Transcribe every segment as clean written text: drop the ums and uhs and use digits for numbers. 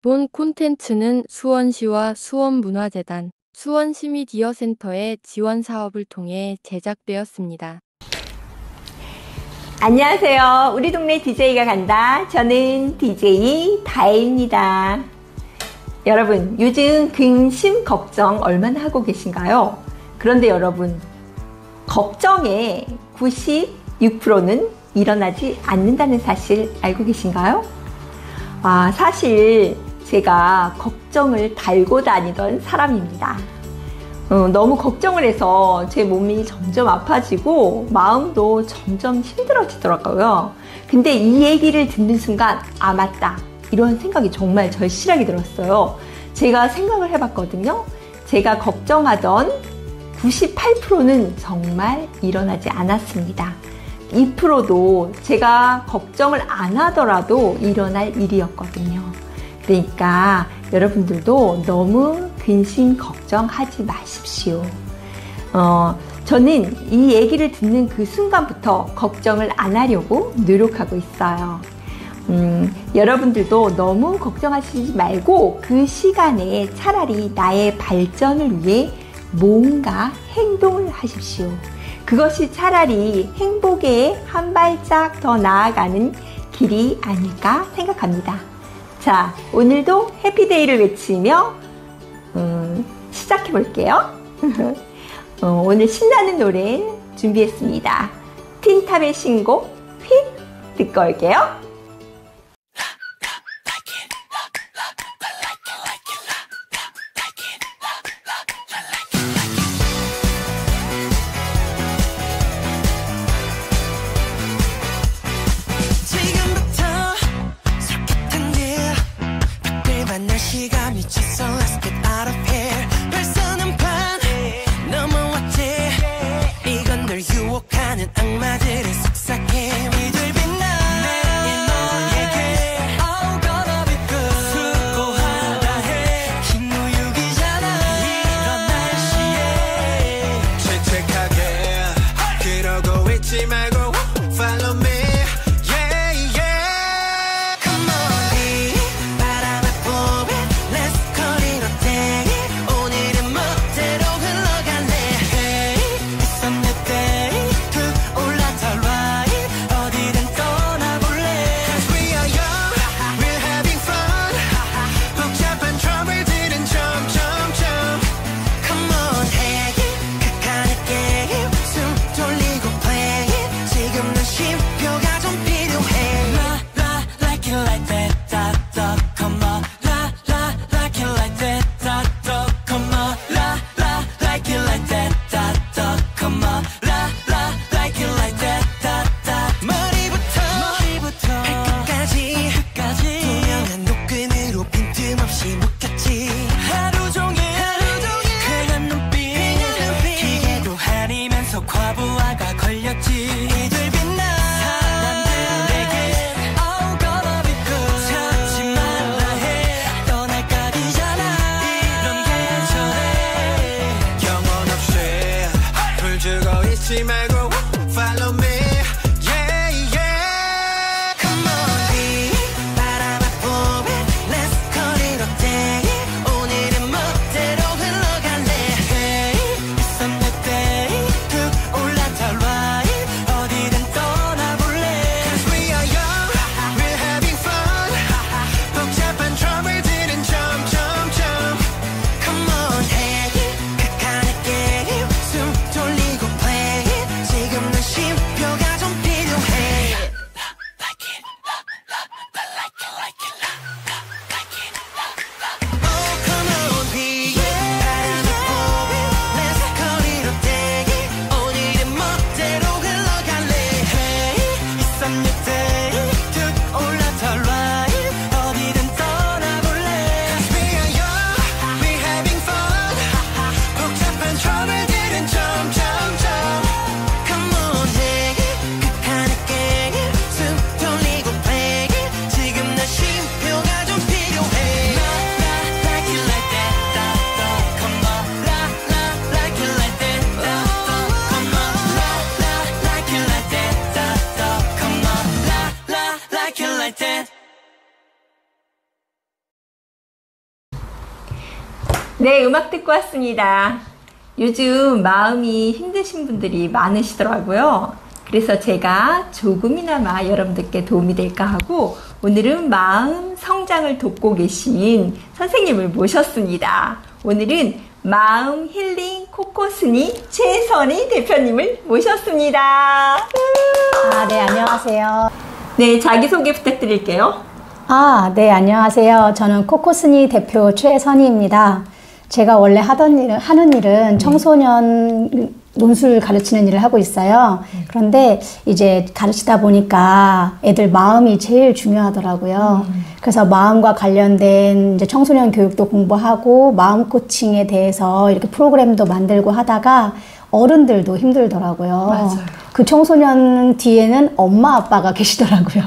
본 콘텐츠는 수원시와 수원문화재단, 수원시미디어센터의 지원 사업을 통해 제작되었습니다. 안녕하세요. 우리 동네 DJ가 간다. 저는 DJ 다혜입니다. 여러분, 요즘 근심 걱정 얼마나 하고 계신가요? 그런데 여러분, 걱정의 96%는 일어나지 않는다는 사실 알고 계신가요? 사실 제가 걱정을 달고 다니던 사람입니다. 너무 걱정을 해서 제 몸이 점점 아파지고 마음도 점점 힘들어지더라고요. 근데 이 얘기를 듣는 순간 맞다, 이런 생각이 정말 절실하게 들었어요. 제가 생각을 해봤거든요. 제가 걱정하던 98%는 정말 일어나지 않았습니다. 2%도 제가 걱정을 안 하더라도 일어날 일이었거든요. 그러니까 여러분들도 너무 근심 걱정하지 마십시오. 저는 이 얘기를 듣는 그 순간부터 걱정을 안 하려고 노력하고 있어요. 여러분들도 너무 걱정하시지 말고 그 시간에 차라리 나의 발전을 위해 뭔가 행동을 하십시오. 그것이 차라리 행복에 한 발짝 더 나아가는 길이 아닐까 생각합니다. 자, 오늘도 해피데이를 외치며 시작해 볼게요. 오늘 신나는 노래 준비했습니다. 틴탑의 신곡 휙 듣고 올게요. 시간 미쳤어. Let's get out of here. 벌써는 반 넘어왔지. 이건 널 유혹하는 악마들의 속삭임. 이들 빛나 내일 너에게 I'm gonna be good. 수고하다 해 흰우육이잖아. 이런 날씨에 채택하게 그러고 있지 말고 Follow me. 올라타라 네, 음악 듣고 왔습니다. 요즘 마음이 힘드신 분들이 많으시더라고요. 그래서 제가 조금이나마 여러분들께 도움이 될까 하고 오늘은 마음 성장을 돕고 계신 선생님을 모셨습니다. 오늘은 마음 힐링 코코스니 최선희 대표님을 모셨습니다. 네, 안녕하세요. 네, 자기소개 부탁드릴게요. 네, 안녕하세요. 저는 코코스니 대표 최선희입니다. 제가 원래 하는 일은 청소년 논술 가르치는 일을 하고 있어요. 그런데 이제 가르치다 보니까 애들 마음이 제일 중요하더라고요. 그래서 마음과 관련된 이제 청소년 교육도 공부하고 마음 코칭에 대해서 이렇게 프로그램도 만들고 하다가 어른들도 힘들더라고요. 맞아요. 그 청소년 뒤에는 엄마 아빠가 계시더라고요.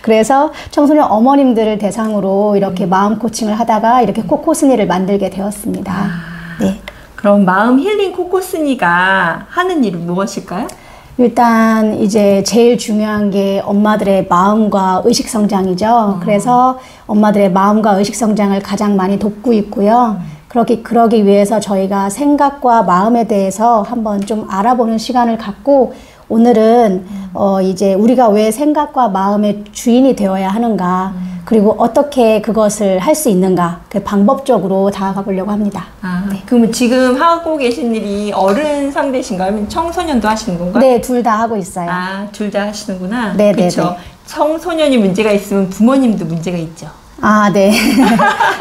그래서 청소년 어머님들을 대상으로 이렇게 마음 코칭을 하다가 이렇게 코코스니를 만들게 되었습니다. 네. 그럼 마음 힐링 코코스니가 하는 일은 무엇일까요? 일단 이제 제일 중요한 게 엄마들의 마음과 의식 성장이죠. 그래서 엄마들의 마음과 의식 성장을 가장 많이 돕고 있고요. 그러기 위해서 저희가 생각과 마음에 대해서 한번 좀 알아보는 시간을 갖고 오늘은 이제 우리가 왜 생각과 마음의 주인이 되어야 하는가, 그리고 어떻게 그것을 할 수 있는가, 그 방법적으로 다가가 보려고 합니다. 네. 그럼 지금 하고 계신 일이 어른 상대신가요? 아니면 청소년도 하시는 건가요? 네, 둘 다 하고 있어요. 둘 다 하시는구나. 네, 그렇죠. 네, 네. 청소년이 문제가 있으면 부모님도 문제가 있죠. 네.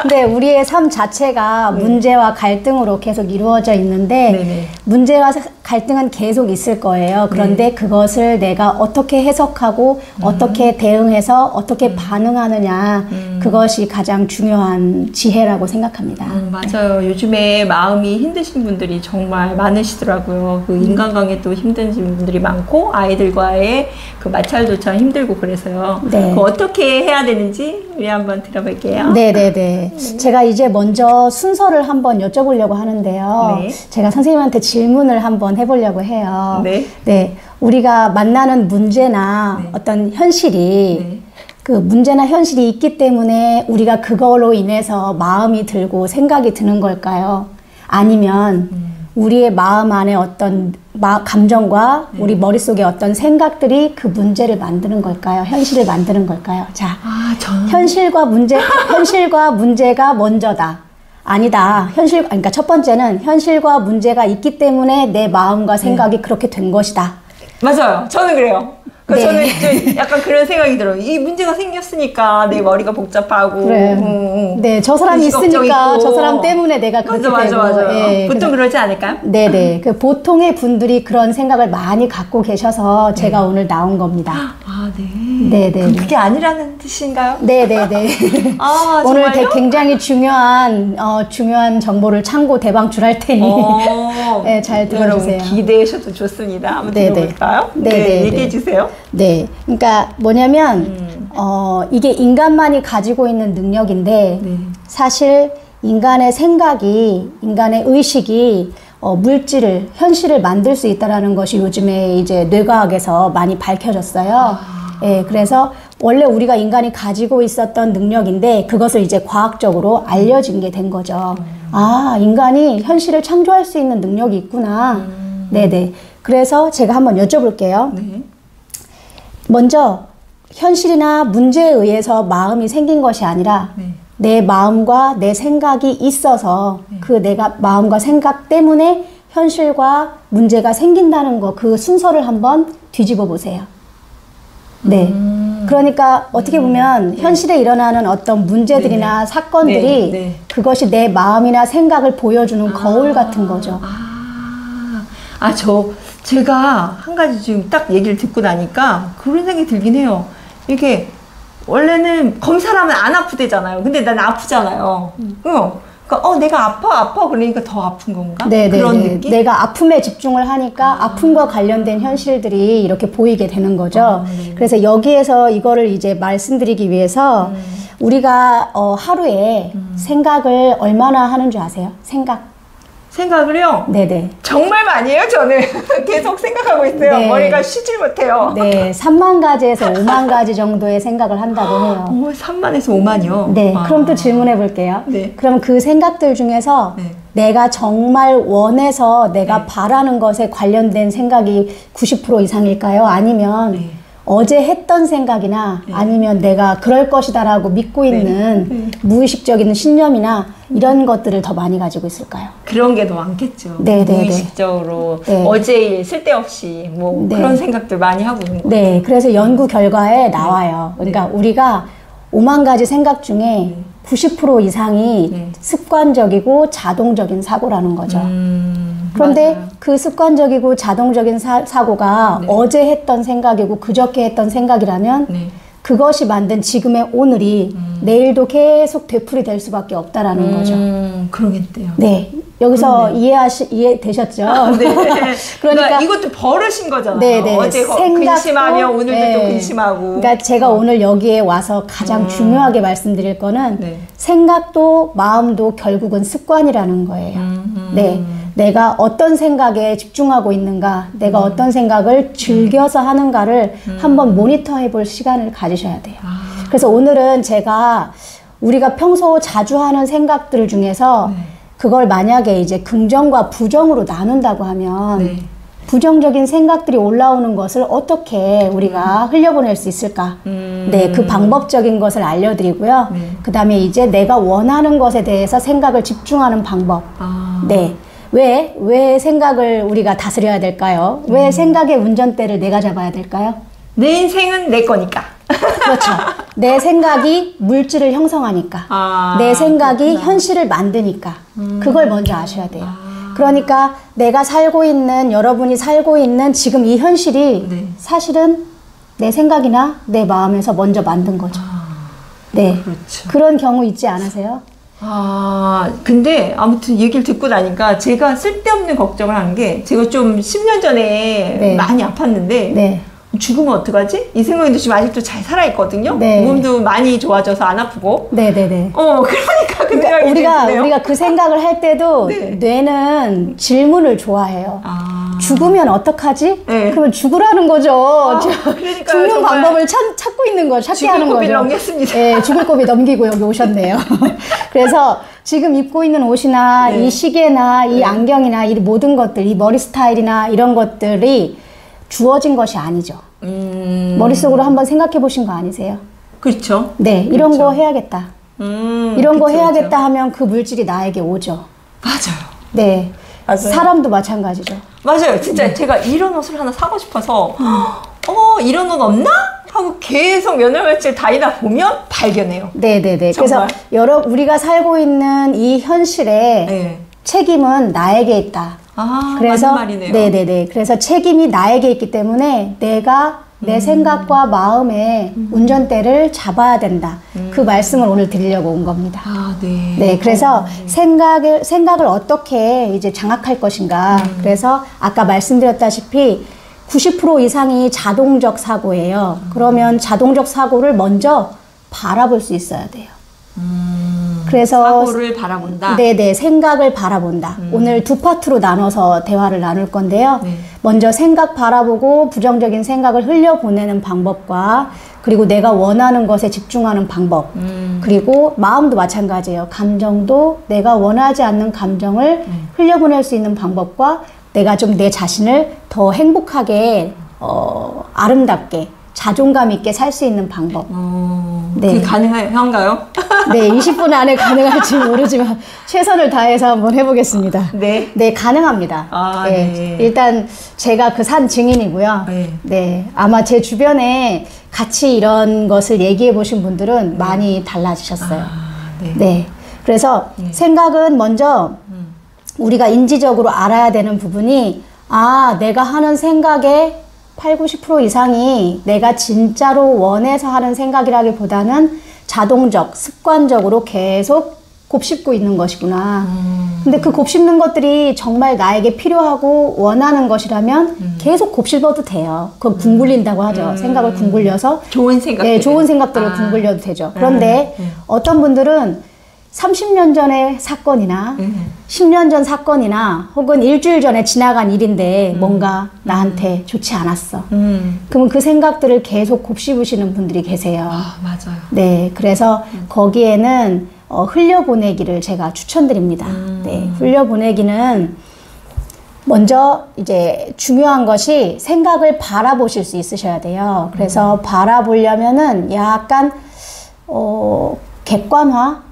근데 우리의 삶 자체가 문제와 갈등으로 계속 이루어져 있는데 네네. 문제와 갈등은 계속 있을 거예요. 그런데 그것을 내가 어떻게 해석하고 어떻게 대응해서 어떻게 반응하느냐, 그것이 가장 중요한 지혜라고 생각합니다. 맞아요. 요즘에 마음이 힘드신 분들이 정말 많으시더라고요. 그 인간관계도 힘든 분들이 많고 아이들과의 그 마찰조차 힘들고 그래서요. 네. 그 어떻게 해야 되는지 우리 한번 들어볼게요. 네네네. 제가 이제 먼저 순서를 한번 여쭤보려고 하는데요. 네. 제가 선생님한테 질문을 한번 해보려고 해요. 네. 네. 우리가 만나는 문제나 어떤 현실이 그 문제나 현실이 있기 때문에 우리가 그걸로 인해서 마음이 들고 생각이 드는 걸까요? 아니면 우리의 마음 안에 어떤 감정과 우리 머릿속에 어떤 생각들이 그 문제를 만드는 걸까요? 현실을 만드는 걸까요? 자, 저는 현실과 문제가 먼저다. 아니다. 그러니까 첫 번째는 현실과 문제가 있기 때문에 내 마음과 생각이 그렇게 된 것이다. 맞아요. 저는 그래요. 네. 저는 좀 약간 그런 생각이 들어요. 이 문제가 생겼으니까 내 머리가 복잡하고. 그래. 네, 저 사람이 의식 걱정 있으니까 있고. 저 사람 때문에 내가 그렇게 되고. 맞아. 예, 보통 그러지 않을까요? 네네. 그 보통의 분들이 그런 생각을 많이 갖고 계셔서 제가 오늘 나온 겁니다. 네. 네네. 그럼 그게 아니라는 뜻인가요? 네네네. 오늘 정말요? 굉장히 중요한 정보를 창고 대방출할 테니 네, 잘 들어주세요. 여러분 기대하셔도 좋습니다. 한번 네네. 들어볼까요? 네네. 얘기해 주세요. 네. 그러니까 뭐냐면 이게 인간만이 가지고 있는 능력인데 사실 인간의 생각이, 인간의 의식이 물질을, 현실을 만들 수 있다는 것이 요즘에 이제 뇌과학에서 많이 밝혀졌어요. 예, 그래서 원래 우리가 인간이 가지고 있었던 능력인데 그것을 이제 과학적으로 알려진 게 된 거죠. 인간이 현실을 창조할 수 있는 능력이 있구나. 네네. 그래서 제가 한번 여쭤볼게요. 네. 먼저 현실이나 문제에 의해서 마음이 생긴 것이 아니라 내 마음과 내 생각이 있어서 그 내가 마음과 생각 때문에 현실과 문제가 생긴다는 거, 그 순서를 한번 뒤집어 보세요. 네. 그러니까 어떻게 보면 현실에 일어나는 어떤 문제들이나 사건들이 그것이 내 마음이나 생각을 보여주는 거울 같은 거죠. 제가 한 가지 지금 딱 얘기를 듣고 나니까 그런 생각이 들긴 해요. 이게 원래는 검사를 하면 안 아프대잖아요. 근데 난 아프잖아요. 그러니까 내가 아파 그러니까 더 아픈 건가? 그런 느낌? 내가 아픔에 집중을 하니까 아픔과 관련된 현실들이 이렇게 보이게 되는 거죠. 그래서 여기에서 이거를 이제 말씀드리기 위해서 우리가 하루에 생각을 얼마나 하는 줄 아세요? 생각을요? 네네. 정말 많이 해요, 저는. 계속 생각하고 있어요. 네. 머리가 쉬질 못해요. 네, 3만 가지에서 5만 가지 정도의 생각을 한다고 해요. 3만에서 5만이요? 네, 그럼 또 질문해 볼게요. 네. 그럼 그 생각들 중에서 네. 내가 정말 원해서 내가 네. 바라는 것에 관련된 생각이 90% 이상일까요? 아니면 네. 어제 했던 생각이나 아니면 내가 그럴 것이다라고 믿고 있는 무의식적인 신념이나 이런 것들을 더 많이 가지고 있을까요? 그런 게 더 많겠죠. 네, 네, 무의식적으로 네. 어제 일 쓸데없이 뭐 네. 그런 생각들 많이 하고 있는 거. 네, 그래서 연구 결과에 나와요. 그러니까 우리가 5만 가지 생각 중에 90% 이상이 네. 습관적이고 자동적인 사고라는 거죠. 그런데 맞아요. 그 습관적이고 자동적인 사고가 네. 어제 했던 생각이고 그저께 했던 생각이라면 네. 그것이 만든 지금의 오늘이 내일도 계속 되풀이될 수밖에 없다라는 거죠. 그러겠대요. 네, 여기서 이해되셨죠? 네. 그러니까 이것도 버릇인 거잖아요. 네, 네. 어제 근심하면 오늘도 또 근심하고. 그러니까 제가 오늘 여기에 와서 가장 중요하게 말씀드릴 거는 네. 생각도 마음도 결국은 습관이라는 거예요. 네. 내가 어떤 생각에 집중하고 있는가, 내가 어떤 생각을 즐겨서 하는가를 한번 모니터해 볼 시간을 가지셔야 돼요. 그래서 오늘은 제가 우리가 평소 자주 하는 생각들 중에서 그걸 만약에 이제 긍정과 부정으로 나눈다고 하면 네. 부정적인 생각들이 올라오는 것을 어떻게 우리가 흘려보낼 수 있을까? 네, 그 방법적인 것을 알려드리고요. 그 다음에 이제 내가 원하는 것에 대해서 생각을 집중하는 방법. 네. 왜 생각을 우리가 다스려야 될까요? 왜 생각의 운전대를 내가 잡아야 될까요? 내 인생은 내 거니까. 그렇죠. 내 생각이 물질을 형성하니까. 내 생각이 현실을 만드니까. 그걸 먼저 아셔야 돼요. 그러니까 내가 살고 있는, 여러분이 살고 있는 지금 이 현실이 네. 사실은 내 생각이나 내 마음에서 먼저 만든 거죠. 네. 그렇죠. 그런 경우 있지 않으세요? 근데 아무튼 얘기를 듣고 나니까 제가 쓸데없는 걱정을 한 게 제가 좀 10년 전에 네. 많이 아팠는데 네. 죽으면 어떡하지? 이 생각인데 지금 아직도 잘 살아있거든요. 네. 몸도 많이 좋아져서 안 아프고. 네네네. 그러니까 그 생각이 드네요. 우리가 그 생각을 할 때도 네. 뇌는 질문을 좋아해요. 죽으면 어떡하지? 네. 그러면 죽으라는 거죠. 그러니까요, 죽는 정말. 방법을 찾고 있는 거죠. 찾게 죽을 하는 거죠. 고비를 넘겼습니다. 네, 죽을 고비 넘기고 여기 오셨네요. 그래서 지금 입고 있는 옷이나 네. 이 시계나 이 안경이나 이 모든 것들, 이 머리 스타일이나 이런 것들이 주어진 것이 아니죠. 머릿속으로 한번 생각해 보신 거 아니세요? 그렇죠. 네, 이런 그렇죠. 거 해야겠다. 이런 거 해야겠다 하면 그 물질이 나에게 오죠. 맞아요. 네. 맞아요. 사람도 마찬가지죠. 맞아요. 진짜 제가 이런 옷을 하나 사고 싶어서 이런 옷 없나? 하고 계속 몇 날 며칠 다니다 보면 발견해요. 네네네. 정말. 그래서 우리가 살고 있는 이 현실에 네. 책임은 나에게 있다. 그래서 맞는 말이네요. 네네네. 그래서 책임이 나에게 있기 때문에 내가 내 생각과 마음의 운전대를 잡아야 된다. 그 말씀을 오늘 드리려고 온 겁니다. 네. 네, 그래서 생각을 어떻게 이제 장악할 것인가. 그래서 아까 말씀드렸다시피 90% 이상이 자동적 사고예요. 그러면 자동적 사고를 먼저 바라볼 수 있어야 돼요. 그래서 사고를 바라본다. 네네, 생각을 바라본다. 오늘 두 파트로 나눠서 대화를 나눌 건데요. 네. 먼저 생각 바라보고 부정적인 생각을 흘려보내는 방법과 그리고 내가 원하는 것에 집중하는 방법. 그리고 마음도 마찬가지예요. 감정도 내가 원하지 않는 감정을 흘려보낼 수 있는 방법과 내가 좀 내 자신을 더 행복하게 아름답게 자존감 있게 살 수 있는 방법. 네. 그게 가능한가요? 네, 20분 안에 가능할지 모르지만 최선을 다해서 한번 해보겠습니다. 네. 네, 가능합니다. 네. 일단 제가 그 산 증인이고요. 네. 네, 아마 제 주변에 같이 이런 것을 얘기해 보신 분들은 많이 달라지셨어요. 네. 네. 그래서 생각은 먼저 우리가 인지적으로 알아야 되는 부분이 내가 하는 생각의 80~90% 이상이 내가 진짜로 원해서 하는 생각이라기보다는 자동적, 습관적으로 계속 곱씹고 있는 것이구나. 근데 그 곱씹는 것들이 정말 나에게 필요하고 원하는 것이라면 계속 곱씹어도 돼요. 그건 궁 굴린다고 하죠. 생각을 궁 굴려서. 좋은 생각. 네, 좋은 생각들을 궁 굴려도 되죠. 그런데 어떤 분들은 30년 전의 사건이나 10년 전 사건이나 혹은 일주일 전에 지나간 일인데 뭔가 나한테 좋지 않았어. 그러면 그 생각들을 계속 곱씹으시는 분들이 계세요. 아, 맞아요. 네, 그래서 거기에는 흘려보내기를 제가 추천드립니다. 네, 흘려보내기는 먼저 이제 중요한 것이 생각을 바라보실 수 있으셔야 돼요. 그래서 바라보려면은 약간 객관화,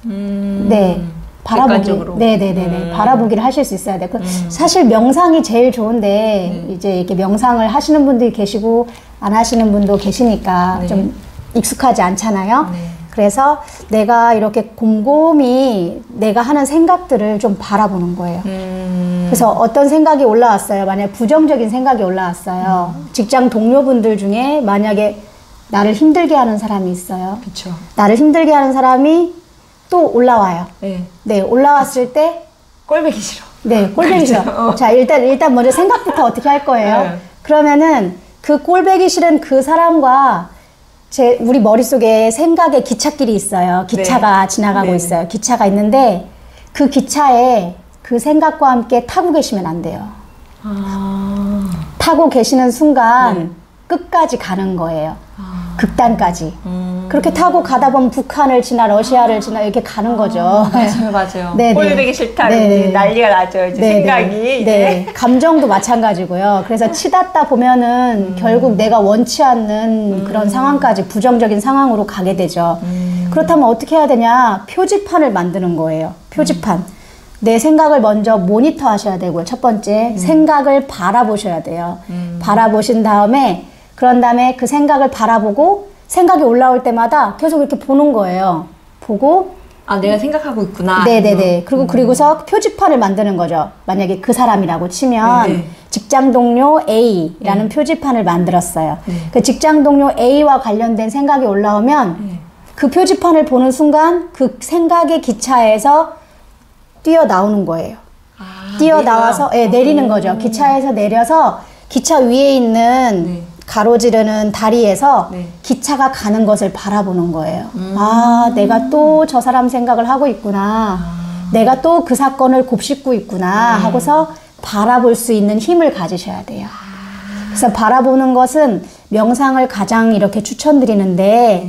네, 객관적으로. 네네네, 바라보기를 하실 수 있어야 돼요. 사실 명상이 제일 좋은데 이제 이렇게 명상을 하시는 분들이 계시고 안 하시는 분도 계시니까 네. 좀 익숙하지 않잖아요. 네. 그래서 내가 이렇게 곰곰이 내가 하는 생각들을 좀 바라보는 거예요. 그래서 어떤 생각이 올라왔어요. 만약에 부정적인 생각이 올라왔어요. 직장 동료분들 중에 만약에 나를 힘들게 하는 사람이 있어요. 그쵸. 나를 힘들게 하는 사람이 또 올라와요. 네. 네, 올라왔을 때, 꼴보기 싫어. 네, 꼴보기 싫어. 자, 일단 먼저 생각부터 어떻게 할 거예요? 네. 그러면은 그 꼴보기 싫은 그 사람과 우리 머릿속에 생각의 기찻길이 있어요. 기차가 지나가고 네네. 있어요. 기차가 있는데 그 기차에 그 생각과 함께 타고 계시면 안 돼요. 아. 타고 계시는 순간 끝까지 가는 거예요. 극단까지. 그렇게 타고 가다 보면 북한을 지나 러시아를 지나 이렇게 가는 거죠. 맞아요, 맞아요. 네네. 꼴보기 싫다. 네네. 이제 난리가 나죠. 이제 네네. 생각이. 이제. 네, 감정도 마찬가지고요. 그래서 치닫다 보면은 결국 내가 원치 않는 그런 상황까지 부정적인 상황으로 가게 되죠. 그렇다면 어떻게 해야 되냐? 표지판을 만드는 거예요. 표지판. 내 생각을 먼저 모니터 하셔야 되고요. 첫 번째, 생각을 바라보셔야 돼요. 바라보신 다음에, 그런 다음에 그 생각을 바라보고 생각이 올라올 때마다 계속 이렇게 보는 거예요. 보고, 아, 내가 생각하고 있구나. 네네네. 그리고서 표지판을 만드는 거죠. 만약에 그 사람이라고 치면 네. 직장 동료 A라는 표지판을 만들었어요. 네. 그 직장 동료 A와 관련된 생각이 올라오면 그 표지판을 보는 순간 그 생각의 기차에서 뛰어나오는 거예요. 아, 뛰어나와서 내리는 거죠. 기차에서 내려서 기차 위에 있는 네. 가로지르는 다리에서 네. 기차가 가는 것을 바라보는 거예요. 아, 내가 또 저 사람 생각을 하고 있구나. 내가 또 그 사건을 곱씹고 있구나 하고서 바라볼 수 있는 힘을 가지셔야 돼요. 그래서 바라보는 것은 명상을 가장 이렇게 추천드리는데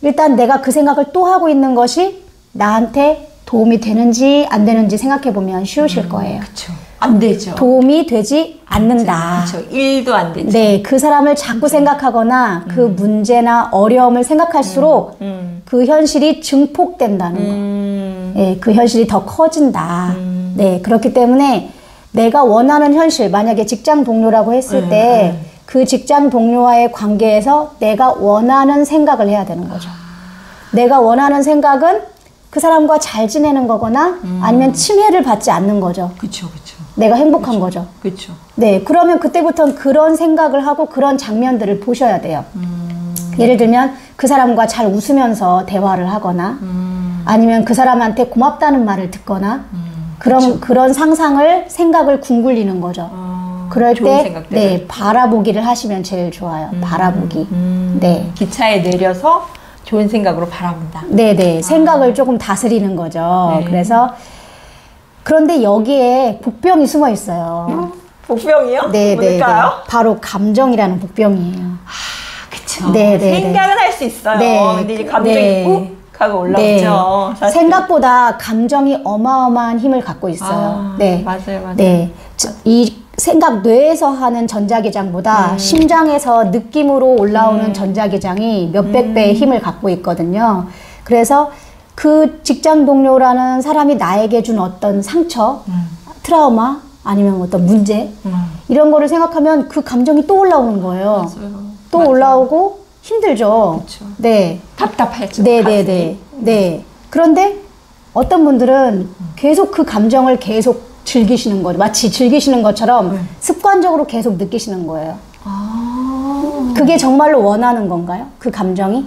일단 내가 그 생각을 또 하고 있는 것이 나한테 도움이 되는지 안 되는지 생각해 보면 쉬우실 거예요. 그쵸. 안 되죠. 도움이 되지 않는다. 그쵸. 1도 안 되죠. 네, 그 사람을 자꾸 생각하거나 그 문제나 어려움을 생각할수록 그 현실이 증폭된다는 거. 네, 그 현실이 더 커진다. 네, 그렇기 때문에 내가 원하는 현실, 만약에 직장 동료라고 했을 때 그 직장 동료와의 관계에서 내가 원하는 생각을 해야 되는 거죠. 내가 원하는 생각은 그 사람과 잘 지내는 거거나 아니면 침해를 받지 않는 거죠. 그쵸, 그쵸. 내가 행복한 거죠. 그쵸. 네, 그러면 그때부터는 그런 생각을 하고 그런 장면들을 보셔야 돼요. 예를 들면 그 사람과 잘 웃으면서 대화를 하거나 아니면 그 사람한테 고맙다는 말을 듣거나 그런 상상을 생각을 궁굴리는 거죠. 그럴 좋은 때 생각들을. 네, 바라보기를 하시면 제일 좋아요. 바라보기. 네. 기차에 내려서 좋은 생각으로 바라본다. 네네. 생각을 조금 다스리는 거죠. 네. 그래서 그런데 여기에 복병이 숨어 있어요. 복병이요? 네네. 뭘까요? 바로 감정이라는 복병이에요. 그쵸. 네네네. 생각은 할 수 있어요. 네. 근데 이제 감정이 네. 욱 하고 올라오죠. 네. 사실. 생각보다 감정이 어마어마한 힘을 갖고 있어요. 아, 네. 맞아요, 맞아요. 네. 이 생각 뇌에서 하는 전자기장보다 심장에서 느낌으로 올라오는 전자기장이 몇백 배의 힘을 갖고 있거든요. 그래서 그 직장 동료라는 사람이 나에게 준 어떤 상처, 트라우마, 아니면 어떤 문제, 이런 거를 생각하면 그 감정이 또 올라오는 거예요. 맞아요. 또 맞아요. 올라오고 힘들죠. 그쵸. 네. 답답하죠. 네네네. 네. 그런데 어떤 분들은 계속 그 감정을 계속 즐기시는 거죠. 마치 즐기시는 것처럼 습관적으로 계속 느끼시는 거예요. 그게 정말로 원하는 건가요? 그 감정이?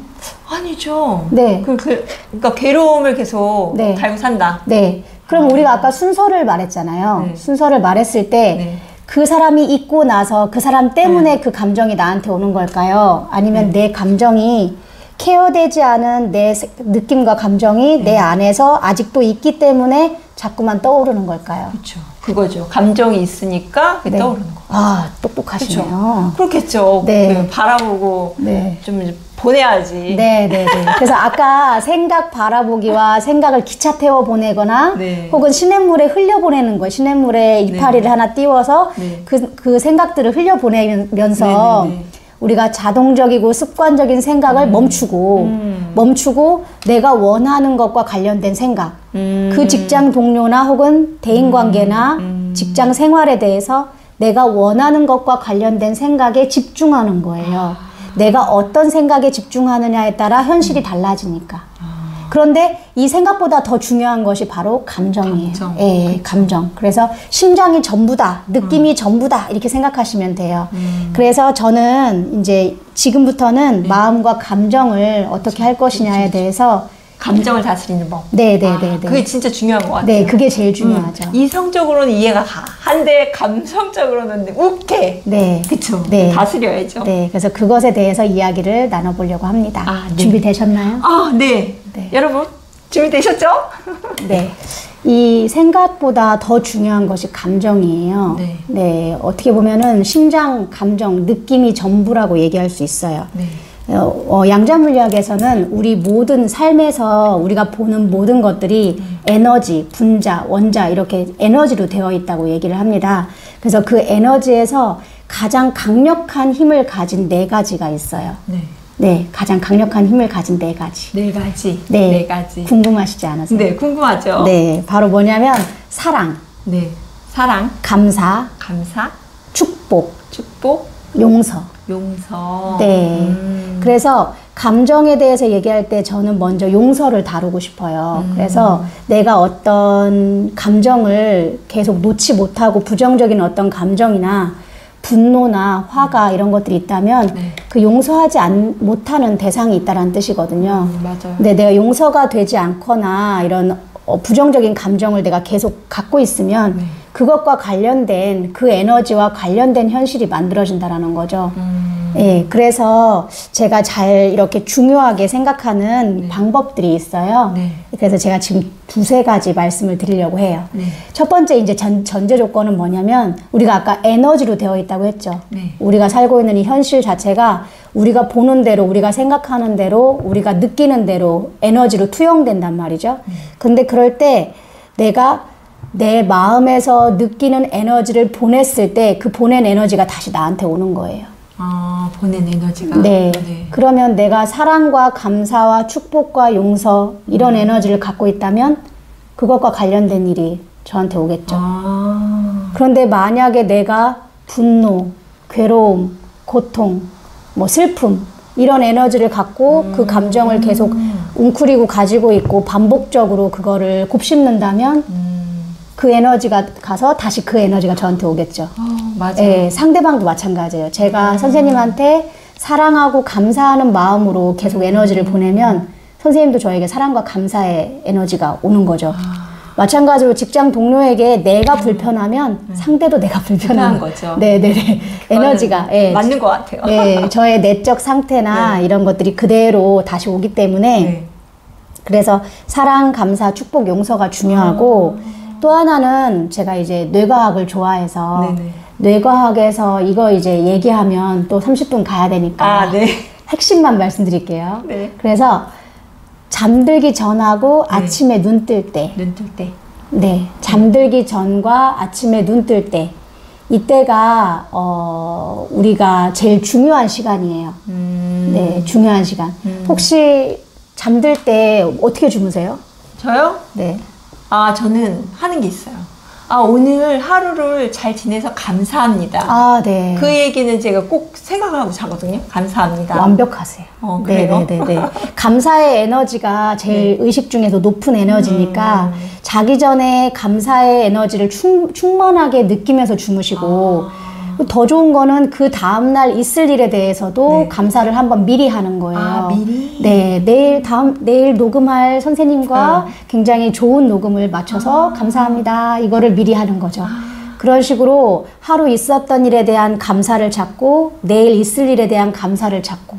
아니죠. 네. 그러니까 괴로움을 계속 네. 달고 산다. 네. 그럼 우리가 아까 순서를 말했잖아요. 네. 순서를 말했을 때 네. 그 사람이 있고 나서 그 사람 때문에 그 감정이 나한테 오는 걸까요? 아니면 내 감정이 케어되지 않은 내 느낌과 감정이 내 안에서 아직도 있기 때문에 자꾸만 떠오르는 걸까요? 그렇죠. 그거죠. 감정이 있으니까 그게 네. 떠오르는 거. 아, 똑똑하시네요. 그렇겠죠. 네. 그 바라보고 네. 좀 이제 보내야지. 네네네. 그래서 아까 생각 바라보기와 생각을 기차 태워 보내거나 네. 혹은 시냇물에 흘려 보내는 거예요. 시냇물에 이파리를 하나 띄워서 네. 그 생각들을 흘려 보내면서 네네네. 우리가 자동적이고 습관적인 생각을 멈추고 내가 원하는 것과 관련된 생각, 그 직장 동료나 혹은 대인 관계나 직장 생활에 대해서 내가 원하는 것과 관련된 생각에 집중하는 거예요. 내가 어떤 생각에 집중하느냐에 따라 현실이 달라지니까. 그런데 이 생각보다 더 중요한 것이 바로 감정이에요. 감정. 예, 감정. 그래서 심장이 전부다, 느낌이 전부다 이렇게 생각하시면 돼요. 그래서 저는 이제 지금부터는 마음과 감정을 어떻게 할 것이냐에 대해서 감정을 다스리는 법. 네네네. 그게 진짜 중요한 것 같아요. 네, 그게 제일 중요하죠. 이성적으로는 이해가 가. 한데 감성적으로는 욱해. 네. 그쵸. 네. 다스려야죠. 네, 그래서 그것에 대해서 이야기를 나눠보려고 합니다. 아, 네. 준비되셨나요? 아, 네. 네. 여러분, 준비되셨죠? 네. 이 생각보다 더 중요한 것이 감정이에요. 네. 네, 어떻게 보면은 심장, 감정, 느낌이 전부라고 얘기할 수 있어요. 네. 양자물리학에서는 우리 모든 삶에서 우리가 보는 모든 것들이 에너지, 분자, 원자 이렇게 에너지로 되어 있다고 얘기를 합니다. 그래서 그 에너지에서 가장 강력한 힘을 가진 4가지가 있어요. 네. 네, 가장 강력한 힘을 가진 4가지. 4가지. 네, 4가지. 궁금하시지 않으세요? 네, 궁금하죠? 네, 바로 뭐냐면 사랑, 네. 사랑, 감사, 감사, 축복, 축복, 용서. 용서. 네. 그래서 감정에 대해서 얘기할 때 저는 먼저 용서를 다루고 싶어요. 그래서 내가 어떤 감정을 계속 놓지 못하고 부정적인 어떤 감정이나 분노나 화가 이런 것들이 있다면 네. 그 용서하지 못하는 대상이 있다는 뜻이거든요. 맞아요. 근데 내가 용서가 되지 않거나 이런 부정적인 감정을 내가 계속 갖고 있으면 네. 그것과 관련된 그 에너지와 관련된 현실이 만들어진다라는 거죠. 예, 그래서 제가 잘 이렇게 중요하게 생각하는 방법들이 있어요. 네. 그래서 제가 지금 2-3가지 말씀을 드리려고 해요. 네. 첫 번째 이제 전제 조건은 뭐냐면 우리가 아까 에너지로 되어 있다고 했죠. 네. 우리가 살고 있는 이 현실 자체가 우리가 보는 대로, 우리가 생각하는 대로, 우리가 느끼는 대로 에너지로 투영된단 말이죠. 근데 그럴 때 내가 내 마음에서 느끼는 에너지를 보냈을 때 그 보낸 에너지가 다시 나한테 오는 거예요. 아, 보낸 에너지가. 네. 그러면 내가 사랑과 감사와 축복과 용서 이런 에너지를 갖고 있다면 그것과 관련된 일이 저한테 오겠죠. 아. 그런데 만약에 내가 분노, 괴로움, 고통, 뭐 슬픔 이런 에너지를 갖고 그 감정을 계속 웅크리고 가지고 있고 반복적으로 그거를 곱씹는다면 그 에너지가 가서 다시 그 에너지가 저한테 오겠죠. 맞아요. 예, 상대방도 마찬가지예요. 제가 선생님한테 사랑하고 감사하는 마음으로 계속 에너지를 보내면 선생님도 저에게 사랑과 감사의 에너지가 오는 거죠. 마찬가지로 직장 동료에게 내가 불편하면 상대도 내가 불편한 거죠. 네네네. 에너지가 예, 맞는 것 같아요. 예, 저의 내적 상태나 이런 것들이 그대로 다시 오기 때문에 네. 그래서 사랑, 감사, 축복, 용서가 중요하고 또 하나는 제가 이제 뇌과학을 좋아해서 네네. 뇌과학에서 이거 이제 얘기하면 또 30분 가야 되니까 아, 네. 핵심만 말씀드릴게요. 네. 그래서 잠들기 전하고 아침에 눈 뜰 때, 눈 뜰 때. 네, 잠들기 전과 아침에 눈 뜰 때, 이때가 우리가 제일 중요한 시간이에요. 네, 중요한 시간. 혹시 잠들 때 어떻게 주무세요? 저요? 네. 아, 저는 하는 게 있어요. 아, 오늘 하루를 잘 지내서 감사합니다. 아, 네. 그 얘기는 제가 꼭 생각하고 자거든요. 감사합니다. 완벽하세요. 그래요? 네네네. 감사의 에너지가 제일 의식 중에서 높은 에너지니까 자기 전에 감사의 에너지를 충만하게 느끼면서 주무시고 더 좋은 거는 그 다음날 있을 일에 대해서도 감사를 한번 미리 하는 거예요. 아, 미리? 네. 내일 녹음할 선생님과 굉장히 좋은 녹음을 맞춰서 감사합니다. 이거를 미리 하는 거죠. 그런 식으로 하루 있었던 일에 대한 감사를 찾고 내일 있을 일에 대한 감사를 찾고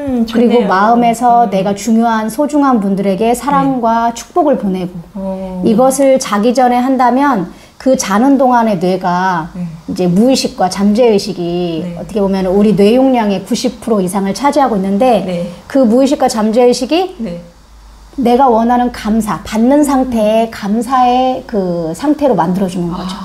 좋네요. 그리고 마음에서 내가 중요한 소중한 분들에게 사랑과 축복을 보내고 이것을 자기 전에 한다면 그 자는 동안의 뇌가 이제 무의식과 잠재의식이 어떻게 보면 우리 뇌 용량의 90% 이상을 차지하고 있는데 그 무의식과 잠재의식이 내가 원하는 감사, 받는 상태의 감사의 그 상태로 만들어주는 거죠.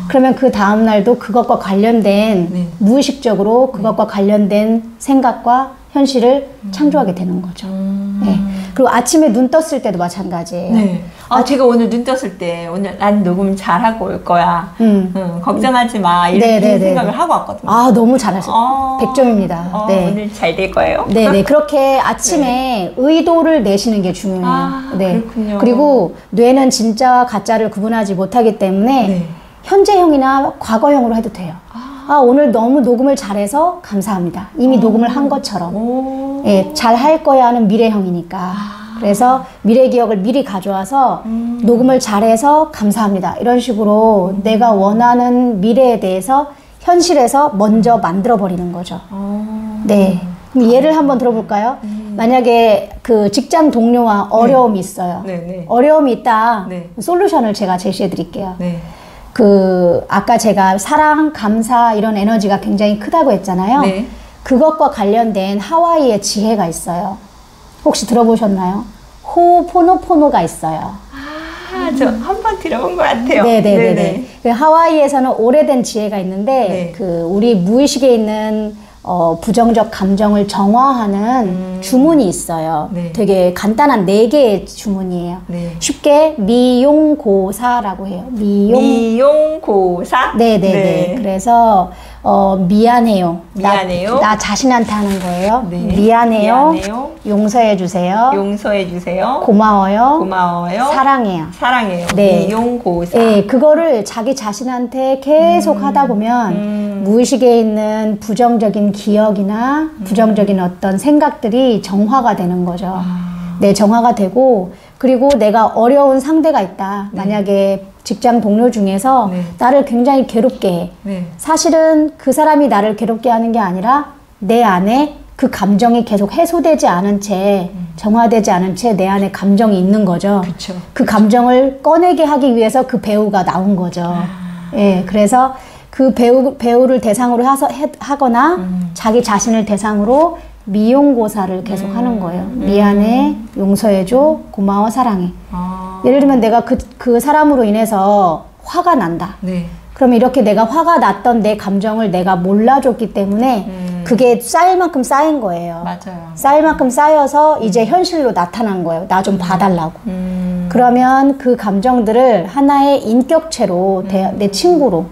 그러면 그 다음날도 그것과 관련된 무의식적으로 그것과 관련된 생각과 현실을 창조하게 되는 거죠. 네. 그리고 아침에 눈 떴을 때도 마찬가지예요. 네. 제가 오늘 눈 떴을 때 오늘 난 녹음 잘하고 올 거야. 걱정하지 마. 이런 생각을 하고 왔거든요. 아, 너무 잘하셨어요. 100점입니다. 네. 오늘 잘 될 거예요. 네네. 그렇게 아침에 의도를 내시는 게 중요해요. 네. 그렇군요. 그리고 뇌는 진짜와 가짜를 구분하지 못하기 때문에 현재형이나 과거형으로 해도 돼요. 오늘 너무 녹음을 잘해서 감사합니다. 이미 녹음을 한 것처럼. 예, 잘 할 거야 하는 미래형이니까. 그래서 미래 기억을 미리 가져와서 녹음을 잘해서 감사합니다. 이런 식으로 내가 원하는 미래에 대해서 현실에서 먼저 만들어버리는 거죠. 네. 그럼 예를 한번 들어볼까요? 만약에 그 직장 동료와 어려움이 있어요. 어려움이 있다. 솔루션을 제가 제시해 드릴게요. 아까 제가 사랑, 감사 이런 에너지가 굉장히 크다고 했잖아요. 그것과 관련된 하와이의 지혜가 있어요. 혹시 들어보셨나요? 호포노포노가 있어요. 저 한 번 들어본 것 같아요. 네네네. 그 하와이에서는 오래된 지혜가 있는데 그 우리 무의식에 있는 부정적 감정을 정화하는 주문이 있어요. 되게 간단한 4개의 주문이에요. 쉽게 미용고사라고 해요. 미용고사? 네네네. 그래서 미안해요. 미안해요. 나 자신한테 하는 거예요. 미안해요. 용서해 주세요. 용서해 주세요. 고마워요. 고마워요. 사랑해요. 사랑해요. 네. 미용고사. 네, 그거를 자기 자신한테 계속 하다 보면 무의식에 있는 부정적인 기억이나 부정적인 어떤 생각들이 정화가 되는 거죠. 네, 정화가 되고, 그리고 내가 어려운 상대가 있다. 만약에 직장 동료 중에서 나를 굉장히 괴롭게 해. 사실은 그 사람이 나를 괴롭게 하는 게 아니라 내 안에 그 감정이 계속 해소되지 않은 채, 정화되지 않은 채 내 안에 감정이 있는 거죠. 그 감정을 꺼내게 하기 위해서 그 배우가 나온 거죠. 예, 그래서 그 배우를 대상으로 하거나 자기 자신을 대상으로 미용고사를 계속 하는 거예요. 미안해, 용서해줘, 고마워, 사랑해. 예를 들면 내가 그 사람으로 인해서 화가 난다. 그럼 이렇게 내가 화가 났던 내 감정을 내가 몰라줬기 때문에 그게 쌓일 만큼 쌓인 거예요. 맞아요. 쌓일 만큼 쌓여서 이제 현실로 나타난 거예요. 나 좀 봐달라고. 그러면 그 감정들을 하나의 인격체로 내 친구로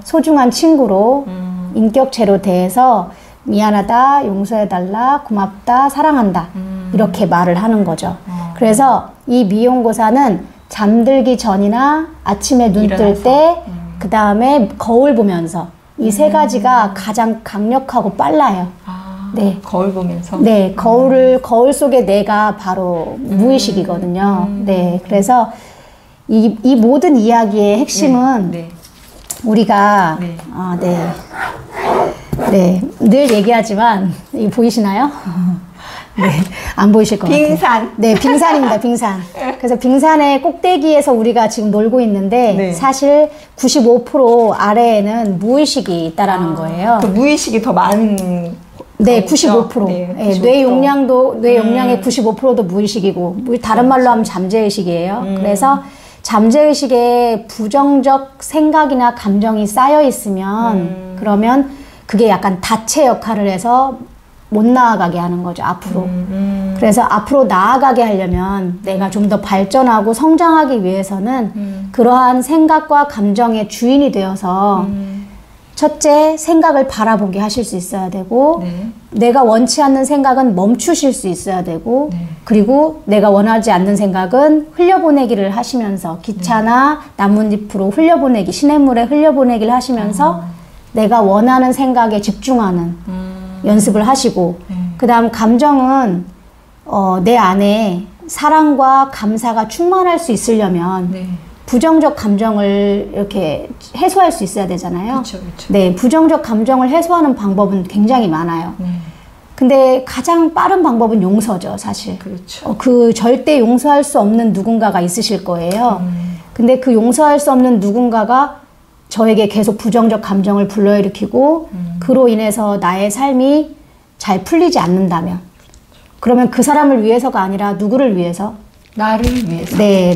소중한 친구로 인격체로 대해서 미안하다, 용서해달라, 고맙다, 사랑한다 이렇게 말을 하는 거죠. 그래서 이 미용고사는 잠들기 전이나 아침에 눈 뜰 때 그 다음에 거울 보면서 이 3가지가 가장 강력하고 빨라요. 네. 거울 보면서? 네, 거울 속에 내가 바로 무의식이거든요. 네, 그래서 이 모든 이야기의 핵심은 우리가, 늘 얘기하지만, 이거 보이시나요? 네, 안 보이실 것 같아요. 빙산. 네, 빙산입니다, 빙산. 그래서 빙산의 꼭대기에서 우리가 지금 놀고 있는데, 사실 95% 아래에는 무의식이 있다라는 거예요. 그 무의식이 더 많은. 네, 95%. 네, 95%. 뇌 용량의 95%도 무의식이고, 다른 말로 하면 잠재의식이에요. 그래서 잠재의식에 부정적 생각이나 감정이 쌓여 있으면, 그러면 그게 약간 닫체 역할을 해서 못 나아가게 하는 거죠, 앞으로. 그래서 앞으로 나아가게 하려면 내가 좀 더 발전하고 성장하기 위해서는 그러한 생각과 감정의 주인이 되어서 첫째, 생각을 바라보게 하실 수 있어야 되고, 내가 원치 않는 생각은 멈추실 수 있어야 되고, 그리고 내가 원하지 않는 생각은 흘려보내기를 하시면서, 기차나 나뭇잎으로 흘려보내기, 시냇물에 흘려보내기를 하시면서 내가 원하는 생각에 집중하는 연습을 하시고, 그 다음 감정은 내 안에 사랑과 감사가 충만할 수 있으려면 부정적 감정을 이렇게 해소할 수 있어야 되잖아요. 그쵸. 네, 부정적 감정을 해소하는 방법은 굉장히 많아요. 근데 가장 빠른 방법은 용서죠, 사실. 그렇죠. 그 절대 용서할 수 없는 누군가가 있으실 거예요. 근데 그 용서할 수 없는 누군가가 저에게 계속 부정적 감정을 불러일으키고 그로 인해서 나의 삶이 잘 풀리지 않는다면 그러면 그 사람을 위해서가 아니라 누구를 위해서? 나를 위해서. 네,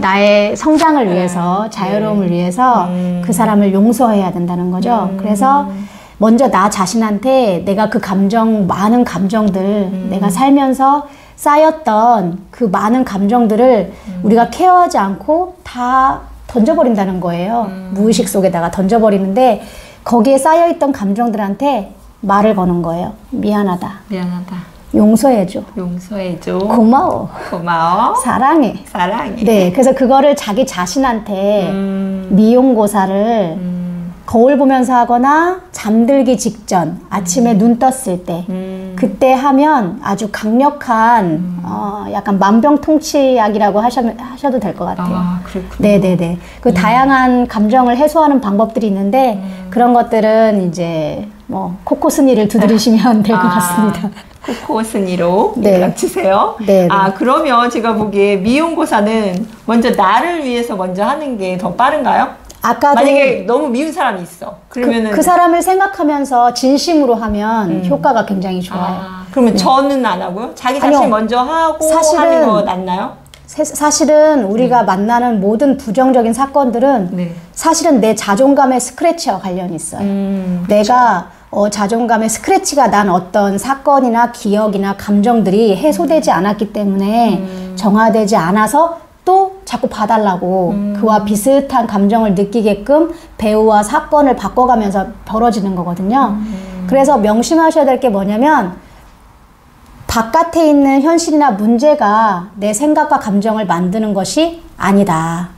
나의 성장을 위해서, 자유로움을 위해서 그 사람을 용서해야 된다는 거죠. 그래서 먼저 나 자신한테 내가 그 많은 감정들, 내가 살면서 쌓였던 그 많은 감정들을 우리가 케어하지 않고 다 던져버린다는 거예요. 무의식 속에다가 던져버리는데 거기에 쌓여있던 감정들한테 말을 거는 거예요. 미안하다. 미안하다. 용서해줘. 용서해줘. 고마워. 고마워. 사랑해. 사랑해. 네, 그래서 그거를 자기 자신한테 미용고사를 거울 보면서 하거나 잠들기 직전, 아침에 눈 떴을 때 그때 하면 아주 강력한 약간 만병통치약이라고 하셔도 될 것 같아요. 아, 그렇군요. 네네네. 그 다양한 감정을 해소하는 방법들이 있는데 그런 것들은 이제 뭐 코코스니를 두드리시면 될 것 같습니다. 코코스니로 네. 연락 주세요. 네, 아, 네. 그러면 제가 보기에 미용고사는 먼저 나를 위해서 먼저 하는 게 더 빠른가요? 아까도 만약에 너무 미운 사람이 있어. 그러면은 그 사람을 생각하면서 진심으로 하면 효과가 굉장히 좋아요. 그러면 저는 안 하고요? 자기 자신 아니요. 먼저 하고 사실은 하는 거 낫나요? 사실은 우리가 만나는 모든 부정적인 사건들은 네. 사실은 내 자존감의 스크래치와 관련이 있어요. 내가 자존감의 스크래치가 난 어떤 사건이나 기억이나 감정들이 해소되지 않았기 때문에 정화되지 않아서 또 자꾸 봐달라고 그와 비슷한 감정을 느끼게끔 배우와 사건을 바꿔가면서 벌어지는 거거든요. 그래서 명심하셔야 될 게 뭐냐면 바깥에 있는 현실이나 문제가 내 생각과 감정을 만드는 것이 아니다.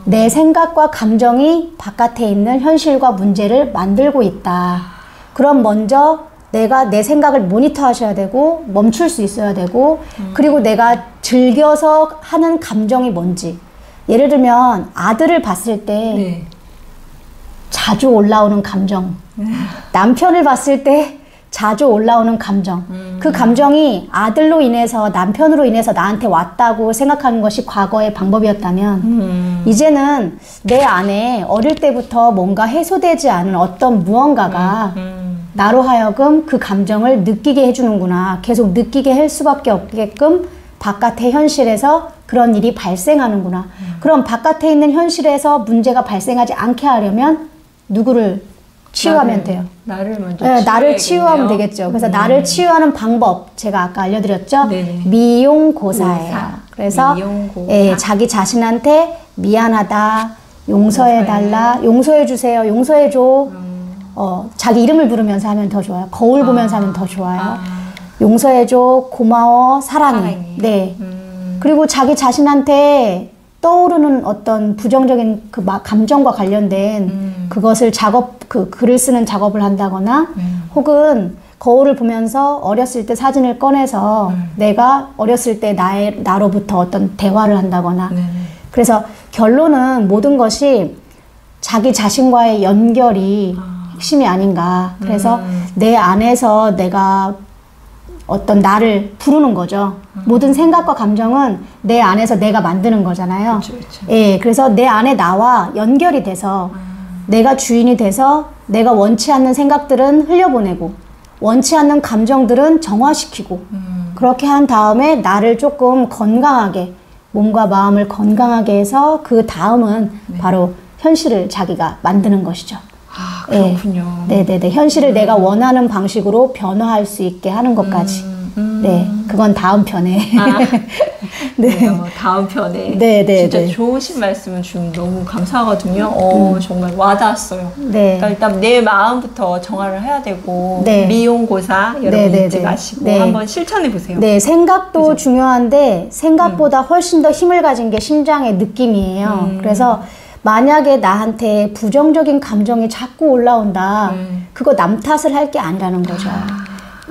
내 생각과 감정이 바깥에 있는 현실과 문제를 만들고 있다. 그럼 먼저 내가 내 생각을 모니터 하셔야 되고 멈출 수 있어야 되고 그리고 내가 즐겨서 하는 감정이 뭔지 예를 들면 아들을 봤을 때 네. 자주 올라오는 감정 남편을 봤을 때 자주 올라오는 감정 그 감정이 아들로 인해서 남편으로 인해서 나한테 왔다고 생각하는 것이 과거의 방법이었다면 이제는 내 안에 어릴 때부터 뭔가 해소되지 않은 어떤 무언가가 나로 하여금 그 감정을 느끼게 해주는구나 계속 느끼게 할 수밖에 없게끔 바깥의 현실에서 그런 일이 발생하는구나 그럼 바깥에 있는 현실에서 문제가 발생하지 않게 하려면 누구를 치유하면 돼요. 나를 먼저 네, 나를 치유해야겠네요. 치유하면 되겠죠. 그래서 나를 치유하는 방법 제가 아까 알려드렸죠. 네네. 미용고사예요. 고사. 그래서 미용고사. 예, 자기 자신한테 미안하다, 용서해달라, 용서해주세요, 용서해줘. 자기 이름을 부르면서 하면 더 좋아요. 거울 보면서 하면 더 좋아요. 용서해줘, 고마워, 사랑해. 사랑해. 네. 그리고 자기 자신한테 떠오르는 어떤 부정적인 그 감정과 관련된 그것을 글을 쓰는 작업을 한다거나 혹은 거울을 보면서 어렸을 때 사진을 꺼내서 내가 어렸을 때 나로부터 어떤 대화를 한다거나 그래서 결론은 모든 것이 자기 자신과의 연결이 핵심이 아닌가. 그래서 내 안에서 내가 어떤 나를 부르는 거죠. 모든 생각과 감정은 내 안에서 내가 만드는 거잖아요. 그렇죠, 그렇죠. 예, 그래서 내 안에 나와 연결이 돼서 내가 주인이 돼서 내가 원치 않는 생각들은 흘려보내고 원치 않는 감정들은 정화시키고 그렇게 한 다음에 나를 조금 건강하게 몸과 마음을 건강하게 해서 그 다음은 바로 현실을 자기가 만드는 것이죠. 아, 그렇군요. 네네네. 현실을 내가 원하는 방식으로 변화할 수 있게 하는 것까지. 네. 그건 다음 편에. 네. 다음 편에. 네네. 진짜 좋으신 말씀을 주면 너무 감사하거든요. 정말 와닿았어요. 네. 그러니까 일단 내 마음부터 정화를 해야 되고 네. 미용고사 여러분 네네네. 잊지 마시고 네. 한번 실천해 보세요. 네, 생각도 중요한데 생각보다 훨씬 더 힘을 가진 게 심장의 느낌이에요. 그래서 만약에 나한테 부정적인 감정이 자꾸 올라온다. 그거 남 탓을 할 게 아니라는 거죠.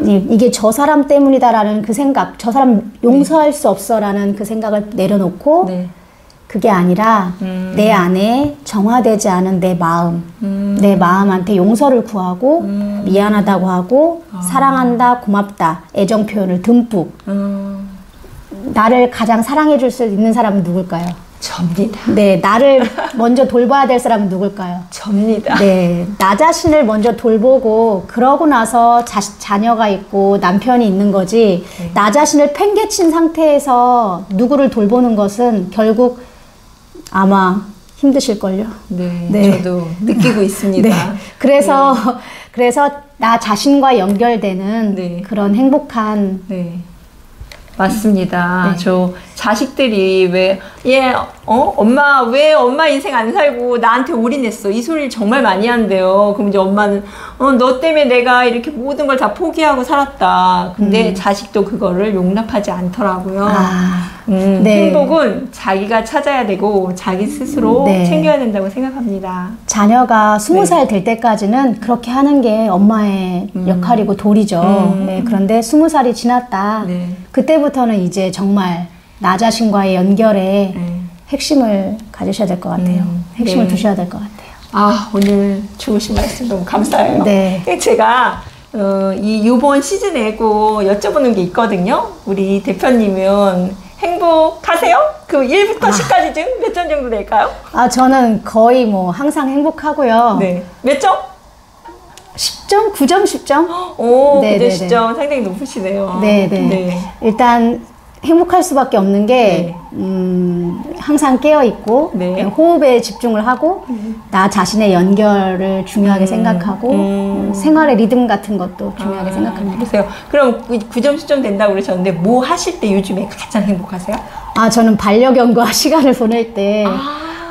이게 저 사람 때문이다라는 그 생각, 저 사람 용서할 수 없어라는 그 생각을 내려놓고 네. 그게 아니라 내 안에 정화되지 않은 내 마음, 내 마음한테 용서를 구하고 미안하다고 하고 사랑한다, 고맙다, 애정 표현을 듬뿍. 나를 가장 사랑해 줄 수 있는 사람은 누굴까요? 접니다. 네, 나를 먼저 돌봐야 될 사람은 누굴까요? 접니다. 네, 나 자신을 먼저 돌보고 그러고 나서 자녀가 있고 남편이 있는 거지. 네. 나 자신을 팽개친 상태에서 누구를 돌보는 것은 결국 아마 힘드실걸요. 네, 네. 저도 느끼고 있습니다. 네, 그래서 나 자신과 연결되는 네. 그런 행복한 네. 맞습니다. 네. 저 자식들이 왜 엄마 왜 엄마 인생 안 살고 나한테 올인했어 이 소리를 정말 많이 한대요. 그럼 이제 엄마는 너 때문에 내가 이렇게 모든 걸 다 포기하고 살았다. 근데 자식도 그거를 용납하지 않더라고요. 네. 행복은 자기가 찾아야 되고 자기 스스로 네. 챙겨야 된다고 생각합니다. 자녀가 20살 될 때까지는 그렇게 하는 게 엄마의 역할이고 도리죠. 네, 그런데 20살이 지났다. 네. 그때부터는 이제 정말 나 자신과의 연결에 핵심을 가지셔야 될 것 같아요. 핵심을 네. 두셔야 될 것 같아요. 아, 오늘 좋으신 말씀 너무 감사해요. 네. 제가 이번 시즌에 꼭 여쭤보는 게 있거든요. 우리 대표님은 행복하세요? 그 1부터 10까지 중 몇 점 정도 될까요? 저는 거의 뭐 항상 행복하고요. 네. 몇 점? 10점? 9점? 10점? 오, 네, 그대 네, 10점 상당히 높으시네요. 네, 네. 일단 행복할 수밖에 없는 게 항상 깨어 있고 네. 호흡에 집중을 하고 나 자신의 연결을 중요하게 생각하고 생활의 리듬 같은 것도 중요하게 생각합니다. 보세요. 그럼 9점 10점 된다고 그러셨는데 뭐 하실 때 요즘에 가장 행복하세요? 저는 반려견과 시간을 보낼 때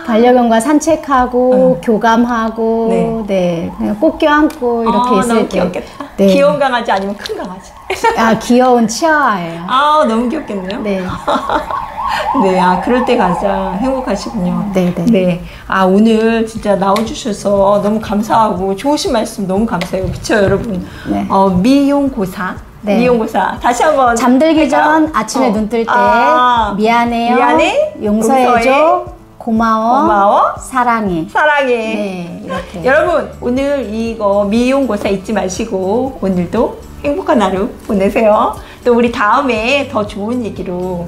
반려견과 산책하고 교감하고 네, 그냥 꼭 껴안고 이렇게 있을 너무 때 귀엽겠다. 네. 귀여운 강아지 아니면 큰 강아지? 귀여운 치아와예요. 너무 귀엽겠네요. 네. 네, 그럴 때 가장 행복하시군요. 네, 네. 네. 오늘 진짜 나와주셔서 너무 감사하고 좋으신 말씀 너무 감사해요. 그쵸, 여러분? 네. 미용고사. 네. 미용고사. 다시 한번. 잠들기 할까요? 전 아침에 눈 뜰 때 미안해. 용서해줘, 고마워, 사랑해. 사랑해. 네, 이렇게. 여러분, 오늘 이거 미용고사 잊지 마시고 오늘도 행복한 하루 보내세요. 또 우리 다음에 더 좋은 얘기로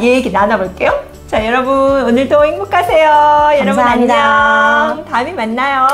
얘기 나눠볼게요. 자, 여러분 오늘도 행복하세요. 여러분 감사합니다. 안녕. 다음에 만나요.